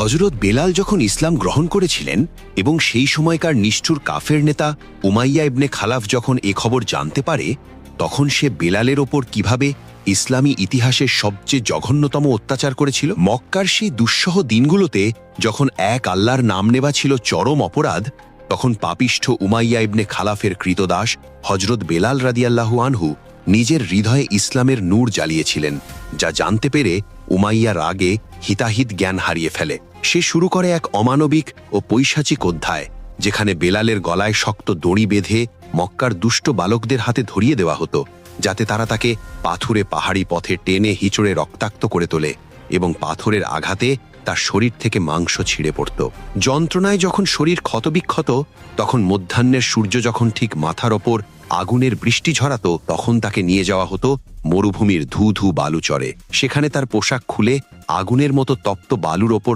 হযরত বেলাল যখন ইসলাম গ্রহণ করেছিলেন এবং সেই সময়কার নিষ্ঠুর কাফের নেতা উমাইয়া ইবনে খালাফ যখন এ খবর জানতে পারে, তখন সে বেলালের ওপর কিভাবে ইসলামী ইতিহাসের সবচেয়ে জঘন্যতম অত্যাচার করেছিল। মক্কার সেই দুঃসহ দিনগুলোতে যখন এক আল্লাহর নাম নেওয়া ছিল চরম অপরাধ, তখন পাপিষ্ঠ উমাইয়া ইবনে খালাফের কৃতদাস হযরত বেলাল রাদিয়াল্লাহু আনহু নিজের হৃদয়ে ইসলামের নূর জ্বালিয়েছিলেন, যা জানতে পেরে উমাইয়া রাগে হিতাহিত জ্ঞান হারিয়ে ফেলে। সে শুরু করে এক অমানবিক ও পৈশাচিক অধ্যায়, যেখানে বেলালের গলায় শক্ত দড়ি বেঁধে মক্কার দুষ্ট বালকদের হাতে ধরিয়ে দেওয়া হতো, যাতে তারা তাকে পাথুরে পাহাড়ি পথে টেনে হিচড়ে রক্তাক্ত করে তোলে এবং পাথরের আঘাতে তার শরীর থেকে মাংস ছিঁড়ে পড়ত। যন্ত্রণায় যখন শরীর ক্ষতবিক্ষত, তখন মধ্যাহ্নের সূর্য যখন ঠিক মাথার ওপর আগুনের বৃষ্টি ঝরাতো, তখন তাকে নিয়ে যাওয়া হতো মরুভূমির ধু ধু বালুচরে। সেখানে তার পোশাক খুলে আগুনের মতো তপ্ত বালুর ওপর